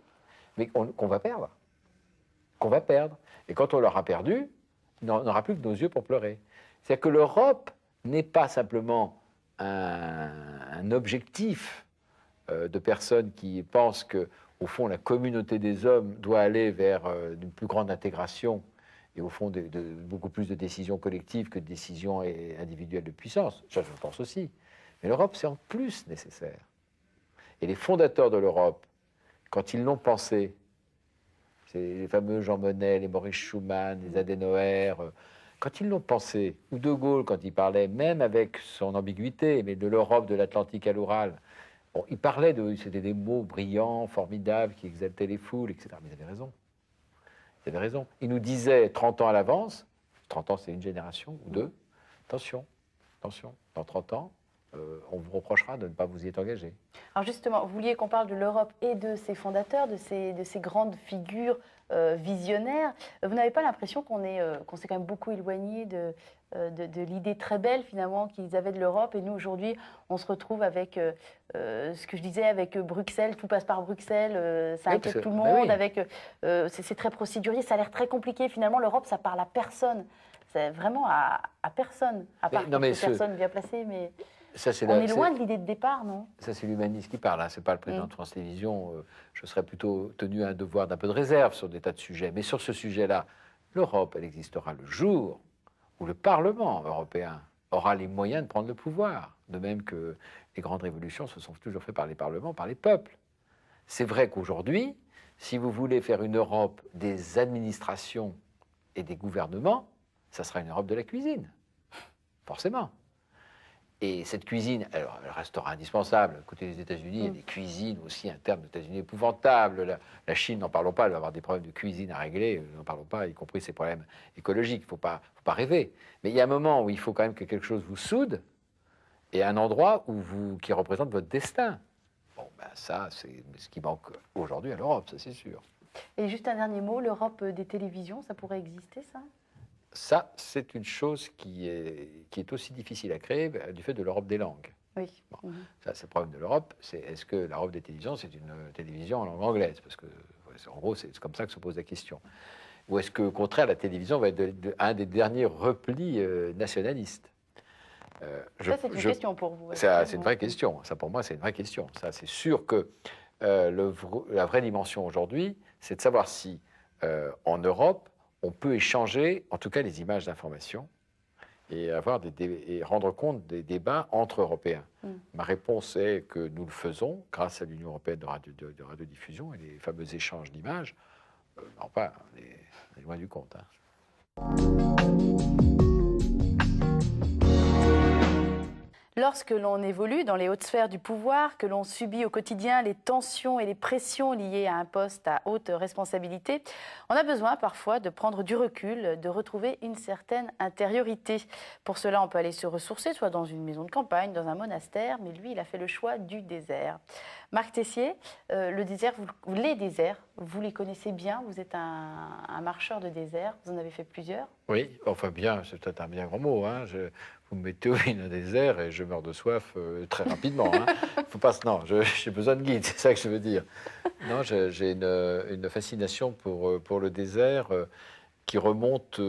mais qu'on va perdre. Qu'on va perdre. Et quand on l'aura perdu, on n'aura plus que nos yeux pour pleurer. C'est-à-dire que l'Europe n'est pas simplement un objectif de personnes qui pensent que, au fond, la communauté des hommes doit aller vers une plus grande intégration et, au fond, beaucoup plus de décisions collectives que de décisions individuelles de puissance. Ça, je pense aussi. Mais l'Europe, c'est en plus nécessaire. Et les fondateurs de l'Europe, quand ils l'ont pensé, c'est les fameux Jean Monnet, les Maurice Schumann, les Adenauer. Quand ils l'ont pensé, ou De Gaulle, quand il parlait, même avec son ambiguïté, mais de l'Europe, de l'Atlantique à l'Oural, bon, il parlait c'était des mots brillants, formidables, qui exaltaient les foules, etc. Mais ils avaient raison. Ils avaient raison. Il nous disait 30 ans à l'avance, 30 ans c'est une génération, ou deux, attention, dans 30 ans, on vous reprochera de ne pas vous y être engagé. Alors justement, vous vouliez qu'on parle de l'Europe et de ses fondateurs, de ces grandes figures visionnaires. Vous n'avez pas l'impression qu'on s'est quand même beaucoup éloigné de l'idée très belle finalement qu'ils avaient de l'Europe, et nous aujourd'hui on se retrouve avec ce que je disais, avec Bruxelles, tout passe par Bruxelles, ça inquiète tout le monde, oui. C'est très procédurier, ça a l'air très compliqué. Finalement l'Europe ça parle à personne, c'est vraiment à personne, à part quelques personnes bien placées, mais... On est loin de l'idée de départ, non? Ça, c'est l'humaniste qui parle, hein. Ce n'est pas le président de France Télévisions. Je serais plutôt tenu à un devoir d'un peu de réserve sur des tas de sujets. Mais sur ce sujet-là, l'Europe, elle existera le jour où le Parlement européen aura les moyens de prendre le pouvoir. De même que les grandes révolutions se sont toujours faites par les parlements, par les peuples. C'est vrai qu'aujourd'hui, si vous voulez faire une Europe des administrations et des gouvernements, ça sera une Europe de la cuisine. Forcément. Et cette cuisine, alors, elle restera indispensable. À côté des États-Unis, il y a des cuisines aussi internes aux États-Unis épouvantables. La Chine, n'en parlons pas, elle va avoir des problèmes de cuisine à régler, n'en parlons pas, y compris ses problèmes écologiques. Il ne faut pas rêver. Mais il y a un moment où il faut quand même que quelque chose vous soude et un endroit qui représente votre destin. Bon, ben ça, c'est ce qui manque aujourd'hui à l'Europe, ça c'est sûr. Et juste un dernier mot, l'Europe des télévisions, ça pourrait exister, ça ? Ça, c'est une chose qui est aussi difficile à créer du fait de l'Europe des langues. Oui. Bon, ça, c'est le problème de l'Europe. Est-ce que l'Europe des télévisions, c'est une télévision en langue anglaise? Parce que, en gros, c'est comme ça que se pose la question. Ou est-ce que, au contraire, la télévision va être un des derniers replis nationalistes? Ça, c'est une question pour vous. C'est une vraie question. Ça, pour moi, c'est une vraie question. Ça, c'est sûr que la vraie dimension aujourd'hui, c'est de savoir si, en Europe, on peut échanger, en tout cas, les images d'information et rendre compte des débats entre Européens. Ma réponse est que nous le faisons grâce à l'Union européenne de radiodiffusion et les fameux échanges d'images. Enfin, on est loin du compte. Lorsque l'on évolue dans les hautes sphères du pouvoir, que l'on subit au quotidien les tensions et les pressions liées à un poste à haute responsabilité, on a besoin parfois de prendre du recul, de retrouver une certaine intériorité. Pour cela, on peut aller se ressourcer, soit dans une maison de campagne, dans un monastère, mais lui, il a fait le choix du désert. Marc Tessier, le désert, les déserts, vous les connaissez bien, vous êtes un marcheur de désert, vous en avez fait plusieurs. Oui, enfin bien, c'est peut-être un bien grand mot. Vous me mettez au milieu d'un désert et je meurs de soif très rapidement. Faut pas, non, j'ai besoin de guide, c'est ça que je veux dire. Non, j'ai une fascination pour le désert qui remonte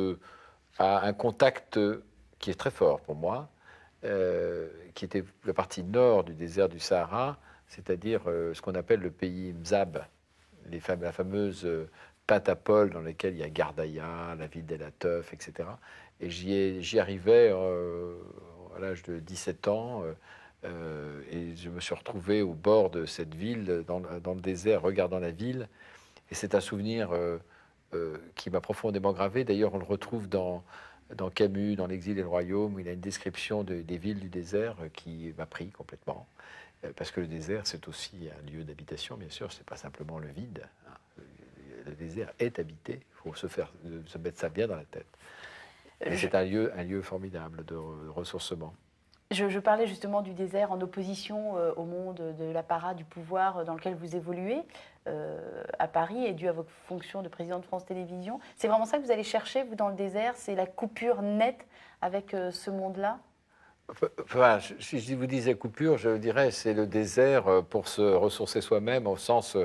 à un contact qui est très fort pour moi, qui était la partie nord du désert du Sahara, c'est-à-dire ce qu'on appelle le pays Mzab, la fameuse Pentapole dans lesquelles il y a Gardaïa, la ville d'El Atef, etc. Et j'y arrivais à l'âge de 17 ans et je me suis retrouvé au bord de cette ville, dans le désert, regardant la ville. Et c'est un souvenir qui m'a profondément gravé. D'ailleurs, on le retrouve dans Camus, dans L'Exil et le Royaume, où il a une description des villes du désert qui m'a pris complètement. Parce que le désert, c'est aussi un lieu d'habitation, bien sûr, c'est pas simplement le vide. Le désert est habité, il faut se mettre ça bien dans la tête. Et c'est un lieu formidable de ressourcement. Je parlais justement du désert en opposition au monde de l'apparat du pouvoir dans lequel vous évoluez à Paris et dû à votre fonction de président de France Télévisions. C'est vraiment ça que vous allez chercher, vous, dans le désert? C'est la coupure nette avec ce monde-là? Enfin, si je vous disais coupure, je dirais c'est le désert pour se ressourcer soi-même, au sens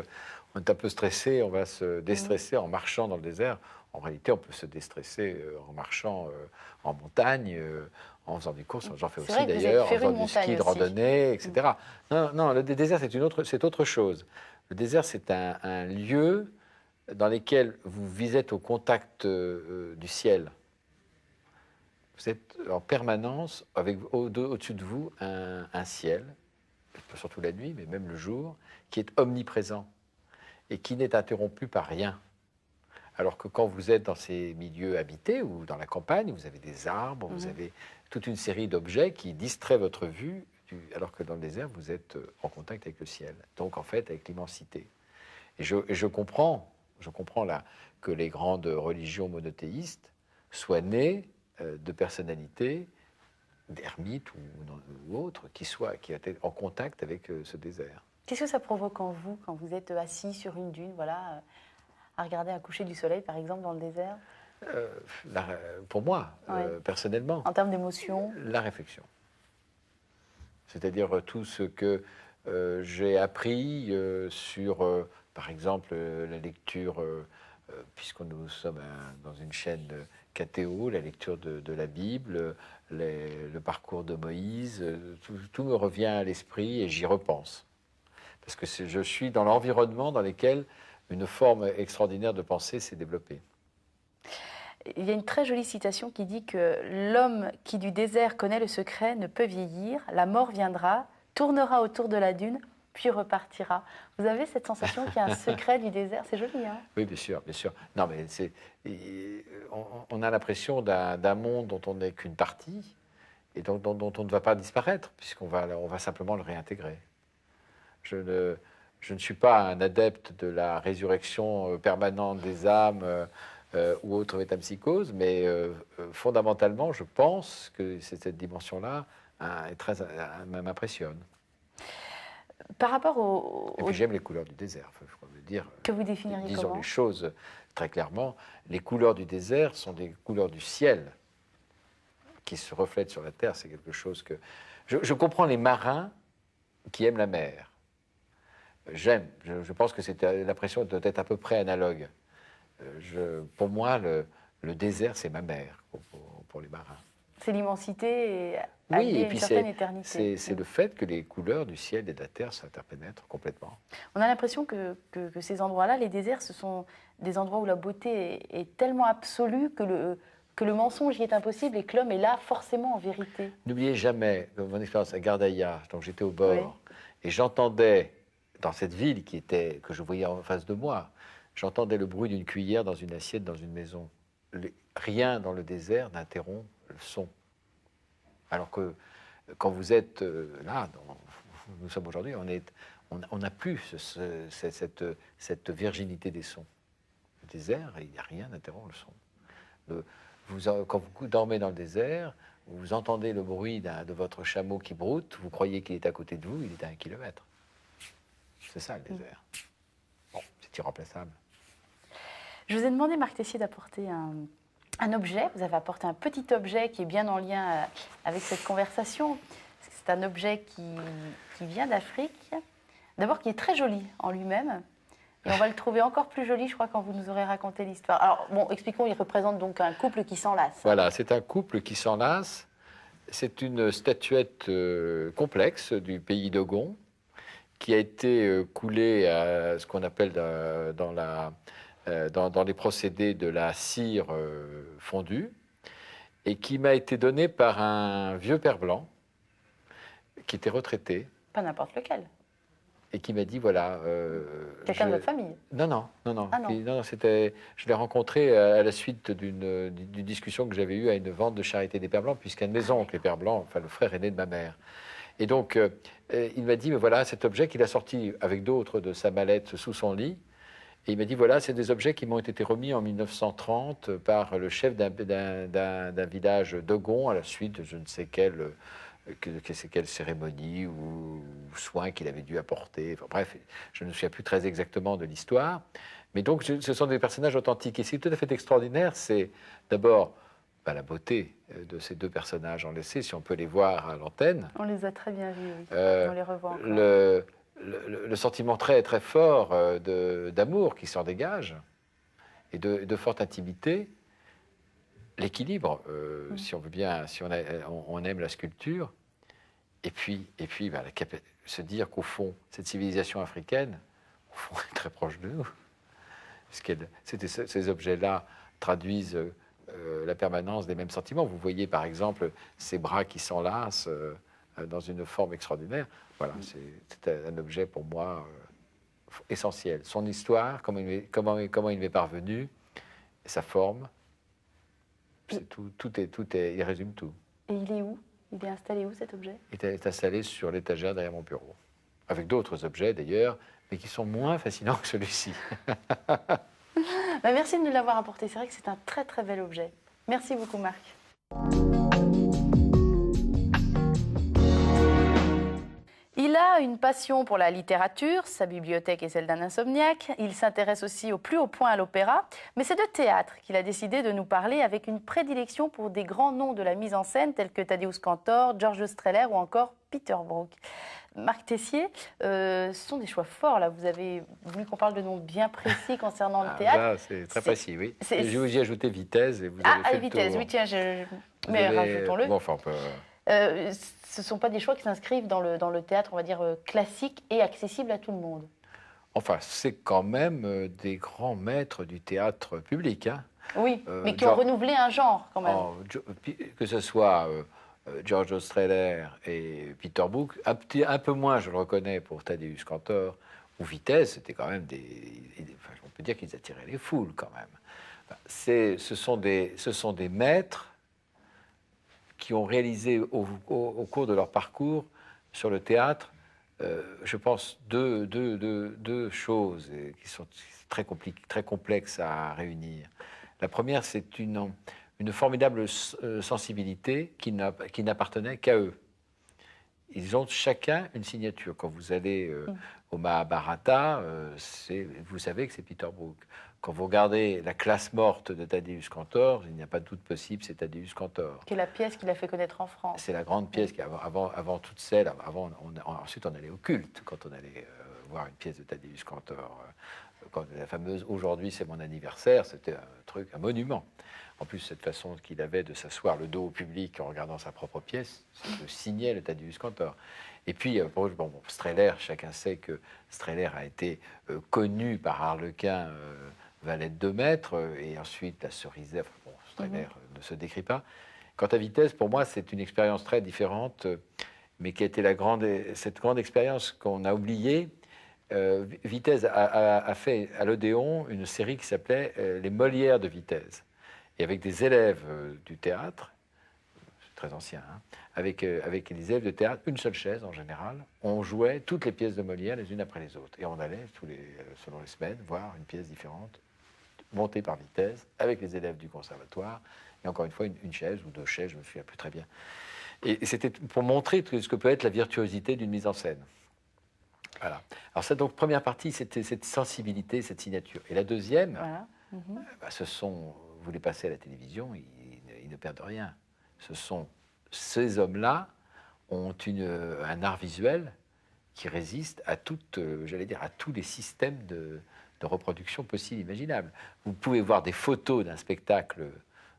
on est un peu stressé, on va se déstresser en marchant dans le désert. En réalité, on peut se déstresser en marchant en montagne, en faisant des courses. J'en fais aussi d'ailleurs, en faisant du ski de randonnée, etc. Non, le désert, c'est autre chose. Le désert, c'est un lieu dans lequel vous êtes au contact du ciel. Vous êtes en permanence avec au-dessus de vous un ciel, surtout la nuit, mais même le jour, qui est omniprésent et qui n'est interrompu par rien. Alors que quand vous êtes dans ces milieux habités ou dans la campagne, vous avez des arbres, vous avez toute une série d'objets qui distraient votre vue, alors que dans le désert, vous êtes en contact avec le ciel, donc en fait avec l'immensité. Et je comprends là que les grandes religions monothéistes soient nées de personnalités, d'ermites ou autres, qui étaient en contact avec ce désert. Qu'est-ce que ça provoque en vous quand vous êtes assis sur une dune, voilà, à regarder un coucher du soleil, par exemple, dans le désert? Pour moi, personnellement. En termes d'émotion? La réflexion. C'est-à-dire tout ce que j'ai appris sur, par exemple, la lecture, puisque nous sommes dans une chaîne KTO, la lecture de la Bible, le parcours de Moïse, tout me revient à l'esprit et j'y repense. Parce que je suis dans l'environnement dans lequel une forme extraordinaire de pensée s'est développée. Il y a une très jolie citation qui dit que l'homme qui du désert connaît le secret ne peut vieillir, la mort viendra, tournera autour de la dune, puis repartira. Vous avez cette sensation qu'il y a un secret du désert? C'est joli, hein? Oui, bien sûr, bien sûr. Non, mais on a l'impression d'un monde dont on n'est qu'une partie et dont on ne va pas disparaître, puisqu'on va simplement le réintégrer. Je ne suis pas un adepte de la résurrection permanente des âmes ou autre métempsychose, mais fondamentalement, je pense que cette dimension-là m'impressionne. Par rapport Et puis j'aime les couleurs du désert, il faut le dire. Que vous définiriez disons comment? Les choses très clairement. Les couleurs du désert sont des couleurs du ciel qui se reflètent sur la terre. C'est quelque chose que... Je comprends les marins qui aiment la mer. J'aime. Je pense que l'impression doit être à peu près analogue. Pour moi, le désert, c'est ma mer pour les marins. C'est l'immensité et Oui, alliée et à puis une certaine éternité. c'est le fait que les couleurs du ciel et de la terre s'interpénètrent complètement. On a l'impression que ces endroits-là, les déserts, ce sont des endroits où la beauté est tellement absolue que le mensonge y est impossible et que l'homme est là forcément en vérité. N'oubliez jamais mon expérience à Gardaïa, donc j'étais au bord, Oui. et j'entendais, dans cette ville que je voyais en face de moi, j'entendais le bruit d'une cuillère dans une assiette dans une maison. Rien dans le désert n'interrompt le son. Alors que quand vous êtes là, nous sommes aujourd'hui, on n'a plus cette virginité des sons. Le désert, il n'y a rien n'interrompt le son. Quand vous dormez dans le désert, vous entendez le bruit de votre chameau qui broute, vous croyez qu'il est à côté de vous, il est à 1 kilomètre. C'est ça le désert. Bon, c'est irremplaçable. Je vous ai demandé, Marc Tessier, d'apporter un objet. Vous avez apporté un petit objet qui est bien en lien avec cette conversation. C'est un objet qui vient d'Afrique. D'abord, qui est très joli en lui-même. Et on va le trouver encore plus joli, je crois, quand vous nous aurez raconté l'histoire. Alors, bon, expliquons, il représente donc un couple qui s'enlace. Voilà, c'est un couple qui s'enlace. C'est une statuette complexe du pays d'Ogon qui a été coulée à ce qu'on appelle dans les procédés de la cire fondue et qui m'a été donnée par un vieux père blanc qui était retraité. Pas n'importe lequel. Et qui m'a dit, voilà... Quelqu'un de votre famille? Non, non, non, non. Ah non. Non, je l'ai rencontré à la suite d'une discussion que j'avais eue à une vente de charité des Pères Blancs, puisqu'un de mes oncles, les Pères Blancs, enfin le frère aîné de ma mère. Et donc, il m'a dit, mais voilà, cet objet qu'il a sorti avec d'autres de sa mallette sous son lit. Et il m'a dit, voilà, c'est des objets qui m'ont été remis en 1930 par le chef d'un village d'Ogon à la suite de je ne sais quelle cérémonie ou soin qu'il avait dû apporter. Enfin, bref, je ne me souviens plus très exactement de l'histoire. Mais donc, ce sont des personnages authentiques. Et ce qui est tout à fait extraordinaire, c'est d'abord la beauté de ces deux personnages enlacés, si on peut les voir à l'antenne. On les a très bien vus, oui. On les revoit encore. Le sentiment très, très fort d'amour qui s'en dégage et de forte intimité. L'équilibre, si on veut bien, si on aime la sculpture, et puis se dire qu'au fond, cette civilisation africaine, au fond, est très proche de nous. Ces objets-là traduisent la permanence des mêmes sentiments. Vous voyez par exemple ces bras qui s'enlacent dans une forme extraordinaire. Voilà, c'est un objet pour moi essentiel. Son histoire, comment il m'est parvenu, sa forme. Il résume tout. Et il est où? Il est installé où, cet objet? Il est installé sur l'étagère derrière mon bureau. Avec d'autres objets, d'ailleurs, mais qui sont moins fascinants que celui-ci. Merci de nous l'avoir apporté. C'est vrai que c'est un très, très bel objet. Merci beaucoup, Marc. Il a une passion pour la littérature, sa bibliothèque est celle d'un insomniaque. Il s'intéresse aussi au plus haut point à l'opéra, mais c'est de théâtre qu'il a décidé de nous parler avec une prédilection pour des grands noms de la mise en scène tels que Tadeusz Kantor, George Strehler ou encore Peter Brook. Marc Tessier, ce sont des choix forts là. Vous avez voulu qu'on parle de noms bien précis concernant le théâtre. Là, c'est très précis, oui. Je vais vous y ajouter Vitesse et vous avez fait Vitesse, le tour. Oui, tiens, mais rajoutons-le. Bon, enfin, on peut... ce ne sont pas des choix qui s'inscrivent dans le théâtre, on va dire, classique et accessible à tout le monde. Enfin, c'est quand même des grands maîtres du théâtre public. Hein. Oui, mais qui ont renouvelé un genre, quand même. Que ce soit George Strehler et Peter Brook, un peu moins, je le reconnais, pour Tadeusz Kantor, ou Vitesse, c'était quand même on peut dire qu'ils attiraient les foules, quand même. Ce sont des maîtres qui ont réalisé au cours de leur parcours sur le théâtre, je pense, deux choses qui sont très complexes à réunir. La première, c'est une formidable sensibilité qui n'appartenait qu'à eux. Ils ont chacun une signature. Quand vous allez au Mahabharata, vous savez que c'est Peter Brook. Quand vous regardez la classe morte de Tadeusz Kantor, il n'y a pas de doute possible, c'est Tadeusz Kantor. Qui est la pièce qu'il a fait connaître en France. C'est la grande pièce qui, avant toutes celles, ensuite on allait au culte, quand on allait voir une pièce de Tadeusz Kantor. Quand la fameuse « Aujourd'hui, c'est mon anniversaire », c'était un monument. En plus, cette façon qu'il avait de s'asseoir le dos au public en regardant sa propre pièce, c'est le signer le Tadeusz Kantor. Et puis, Strehler, chacun sait que Strehler a été connu par Harlequin, valet de 2 mètres, et ensuite la Cerisay. Strehler ne se décrit pas. Quant à Vitesse, pour moi, c'est une expérience très différente, mais qui a été cette grande expérience qu'on a oubliée. Vitesse a fait à l'Odéon une série qui s'appelait Les Molières de Vitesse. Et avec des élèves du théâtre, c'est très ancien, hein, avec les élèves de théâtre, une seule chaise en général, on jouait toutes les pièces de Molière les unes après les autres. Et on allait, selon les semaines, voir une pièce différente, montée par Vitesse, avec les élèves du conservatoire. Et encore une fois, une chaise ou 2 chaises, je ne me souviens plus très bien. Et c'était pour montrer ce que peut être la virtuosité d'une mise en scène. Voilà. Alors cette donc, première partie, c'était cette sensibilité, cette signature. Et la deuxième, Voilà. vous les passez à la télévision, ils ne perdent rien. Ces hommes-là ont un art visuel qui résiste à à tous les systèmes de reproduction possibles, imaginables. Vous pouvez voir des photos d'un spectacle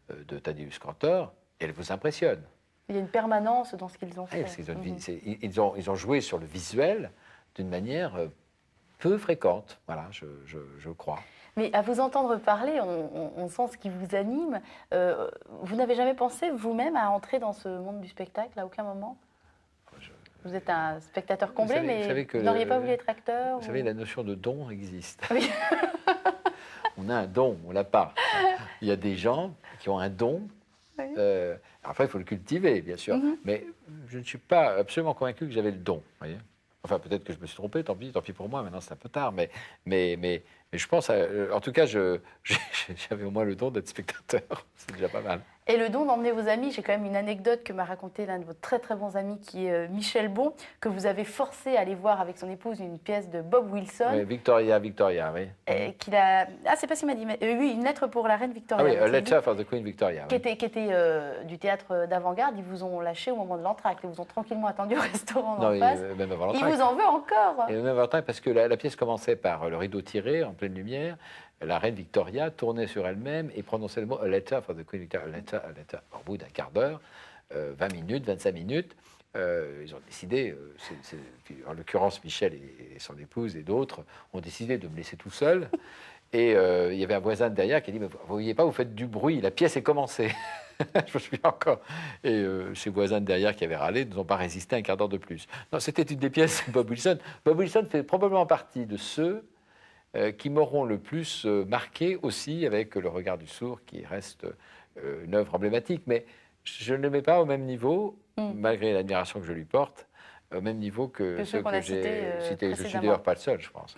de Tadeusz Kantor, et elles vous impressionnent. Il y a une permanence dans ce qu'ils ont fait. Ils ont joué sur le visuel d'une manière peu fréquente, voilà, je crois. Mais à vous entendre parler, on sent ce qui vous anime. Vous n'avez jamais pensé vous-même à entrer dans ce monde du spectacle à aucun moment? Vous êtes un spectateur comblé, mais vous n'auriez pas voulu être acteur? Vous savez, la notion de don existe. Oui. On a un don, on l'a pas. Il y a des gens qui ont un don. Oui. Après, il faut le cultiver, bien sûr. Mais je ne suis pas absolument convaincu que j'avais le don. Voyez, enfin, peut-être que je me suis trompé, tant pis pour moi, maintenant c'est un peu tard. Mais je pense, en tout cas, j'avais au moins le don d'être spectateur. C'est déjà pas mal. Et le don d'emmener vos amis, j'ai quand même une anecdote que m'a racontée l'un de vos très très bons amis qui est Michel Bon, que vous avez forcé à aller voir avec son épouse une pièce de Bob Wilson. Oui, Victoria, oui. Qu'il a... Ah, c'est pas ce qu'il m'a dit, mais oui, une lettre pour la reine Victoria. Ah oui, A Letter for the Queen Victoria. Qui était du théâtre d'avant-garde. Ils vous ont lâché au moment de l'entracte. Ils vous ont tranquillement attendu au restaurant d'en face. Même avant Il vous en veut encore. Et même avant l'entracte, parce que la pièce commençait par le rideau tiré, en pleine lumière. La reine Victoria tournait sur elle-même et prononçait le mot A Letter for the Queen Victoria, a letter. Au bout d'un quart d'heure, 20 minutes, 25 minutes, ils ont décidé, en l'occurrence Michel et son épouse et d'autres, ont décidé de me laisser tout seul. Et il y avait un voisin de derrière qui a dit « Vous ne voyez pas, vous faites du bruit, la pièce est commencée. » Je me souviens encore. Et ces voisins de derrière qui avaient râlé n'ont pas résisté un quart d'heure de plus. Non, c'était une des pièces de Bob Wilson. Bob Wilson fait probablement partie de ceux qui m'auront le plus marqué aussi avec Le Regard du sourd, qui reste une œuvre emblématique. Mais je ne le mets pas au même niveau, malgré l'admiration que je lui porte, au même niveau que ceux que j'ai cités. Je suis d'ailleurs pas le seul, je pense.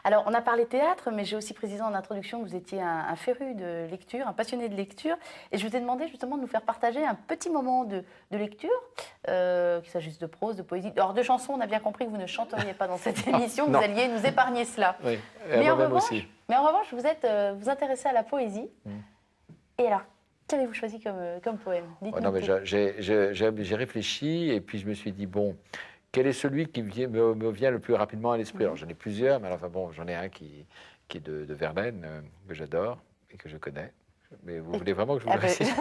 Alors, on a parlé théâtre, mais j'ai aussi précisé en introduction que vous étiez un féru de lecture, un passionné de lecture. Et je vous ai demandé justement de nous faire partager un petit moment de lecture, qu'il s'agisse de prose, de poésie. Alors, de chansons, on a bien compris que vous ne chanteriez pas dans cette émission, vous alliez nous épargner cela. Oui, mais en revanche, vous intéressez à la poésie. Et alors, qu'avez-vous choisi comme poème? Non, mais j'ai réfléchi et puis je me suis dit, bon, quel est celui qui me vient le plus rapidement à l'esprit? Alors, j'en ai plusieurs, mais enfin, bon, j'en ai un qui est de Verlaine, que j'adore et que je connais. Mais vous voulez vraiment que je vous le récite?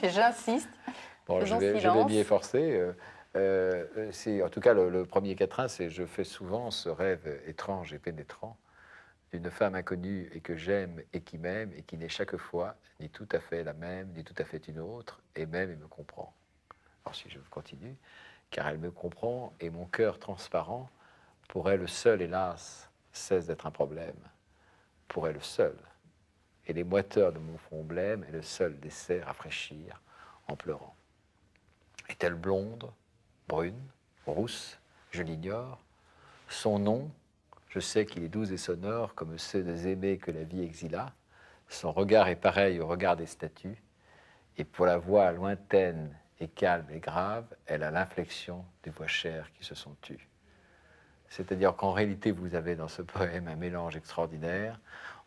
J'insiste. Bon, je vais m'y efforcer. En tout cas, le premier quatrain, c'est « Je fais souvent ce rêve étrange et pénétrant d'une femme inconnue et que j'aime et qui m'aime et qui n'est chaque fois ni tout à fait la même, ni tout à fait une autre, et m'aime et me comprend. » Alors si je continue, car elle me comprend et mon cœur transparent, pour elle seul, hélas, cesse d'être un problème. Pour elle seul. Et les moiteurs de mon front blême est le seul d'essai rafraîchir en pleurant. Est-elle blonde, brune, rousse? Je l'ignore. Son nom, je sais qu'il est doux et sonore comme ceux des aimés que la vie exila. Son regard est pareil au regard des statues. Et pour la voix lointaine et calme et grave, elle a l'inflexion des voix chères qui se sont tues. C'est-à-dire qu'en réalité, vous avez dans ce poème un mélange extraordinaire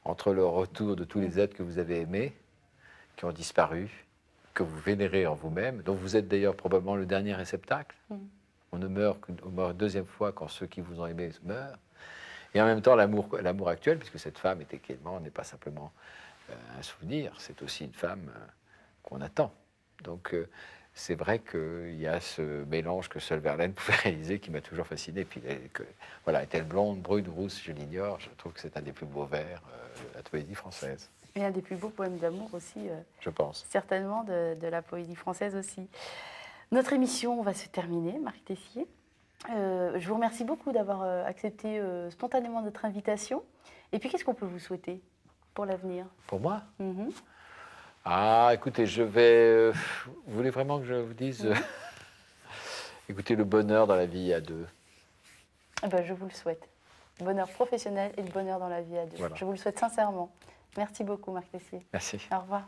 entre le retour de tous les êtres que vous avez aimés, qui ont disparu, que vous vénérez en vous-même, dont vous êtes d'ailleurs probablement le dernier réceptacle. On ne meurt qu'une deuxième fois quand ceux qui vous ont aimé meurent. Et en même temps, l'amour actuel, puisque cette femme, également, n'est pas simplement un souvenir, c'est aussi une femme qu'on attend. Donc, c'est vrai qu'il y a ce mélange que seul Verlaine pouvait réaliser qui m'a toujours fasciné. Puis, voilà, est-elle blonde, brune, rousse, je l'ignore. Je trouve que c'est un des plus beaux vers de la poésie française. Et un des plus beaux poèmes d'amour aussi. Je pense. Certainement de la poésie française aussi. Notre émission va se terminer, Marc Tessier. Je vous remercie beaucoup d'avoir accepté spontanément notre invitation. Et puis, qu'est-ce qu'on peut vous souhaiter pour l'avenir? Pour moi Mm-hmm. Ah, écoutez, je vais... vous voulez vraiment que je vous dise écoutez, le bonheur dans la vie à deux. Eh ben, je vous le souhaite. Le bonheur professionnel et le bonheur dans la vie à deux. Voilà. Je vous le souhaite sincèrement. Merci beaucoup, Marc Tessier. Merci. Au revoir.